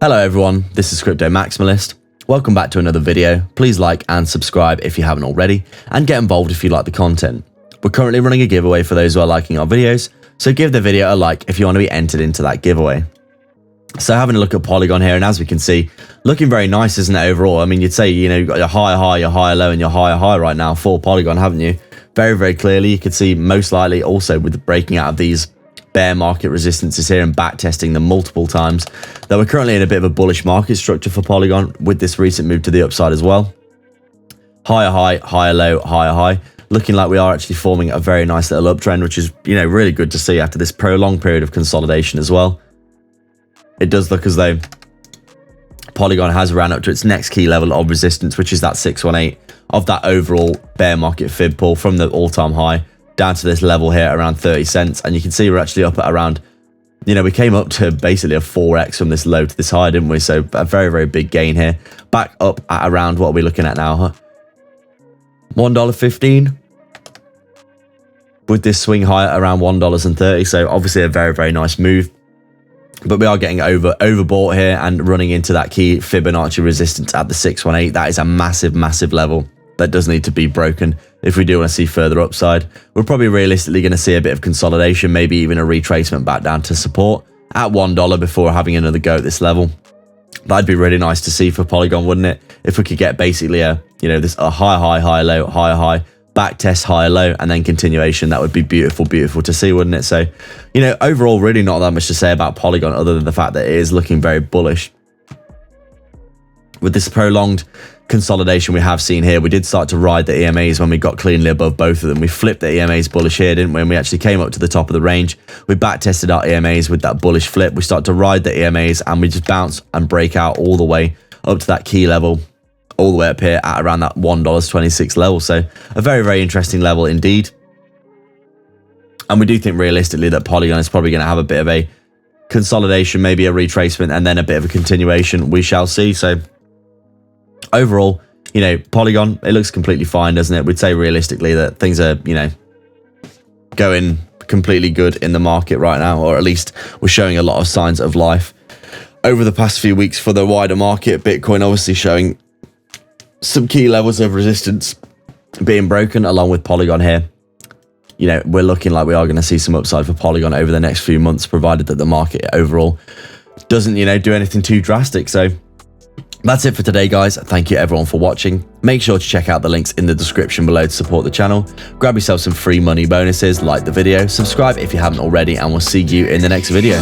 Hello everyone, this is Crypto Maximalist. Welcome back to another video. Please like and subscribe if you haven't already, and get involved if you like the content. We're currently running a giveaway for those who are liking our videos, so give the video a like if you want to be entered into that giveaway. So having a look at Polygon here, and as we can see, looking very nice, isn't it, overall? I mean, you'd say, you know, you've got your higher high, your higher low, and your higher high right now for Polygon, haven't you? Very, very clearly, you could see most likely also with the breaking out of these bear market resistances here and back testing them multiple times, that we're currently in a bit of a bullish market structure for Polygon with this recent move to the upside as well. Higher high, higher low, higher high, looking like we are actually forming a very nice little uptrend, which is, you know, really good to see after this prolonged period of consolidation as well. It does look as though Polygon has ran up to its next key level of resistance, which is that 618 of that overall bear market fib pull from the all-time high down to this level here around 30 cents. And you can see we're actually up at around, you know, we came up to basically a 4x from this low to this high, didn't we? So a very, very big gain here. Back up at around, what are we looking at now, huh? $1.15 with this swing high at around $1.30. So obviously a very, very nice move. But we are getting overbought here and running into that key Fibonacci resistance at the 618. That is a massive, massive level that does need to be broken if we do want to see further upside. We're probably realistically going to see a bit of consolidation, maybe even a retracement back down to support at $1 before having another go at this level. That'd be really nice to see for Polygon, wouldn't it? If we could get basically a, you know, this a high, high, high, low, higher high, back test, higher low, and then continuation. That would be beautiful, beautiful to see, wouldn't it? So, you know, overall, really not that much to say about Polygon other than the fact that it is looking very bullish. With this prolonged consolidation we have seen here, we did start to ride the EMAs when we got cleanly above both of them. We flipped the EMAs bullish here, didn't we? When we actually came up to the top of the range, we back tested our EMAs with that bullish flip. We start to ride the EMAs and we just bounce and break out all the way up to that key level, all the way up here at around that $1.26 level. So a very, very interesting level indeed. And we do think realistically that Polygon is probably going to have a bit of a consolidation, maybe a retracement, and then a bit of a continuation. We shall see. So overall, you know, Polygon, it looks completely fine, doesn't it? We'd say realistically that things are, you know, going completely good in the market right now, or at least we're showing a lot of signs of life over the past few weeks for the wider market. Bitcoin obviously showing some key levels of resistance being broken along with Polygon here. You know, we're looking like we are going to see some upside for Polygon over the next few months, provided that the market overall doesn't, you know, do anything too drastic. So that's it for today, guys. Thank you everyone for watching. Make sure to check out the links in the description below to support the channel. Grab yourself some free money bonuses, like the video, subscribe if you haven't already, and we'll see you in the next video.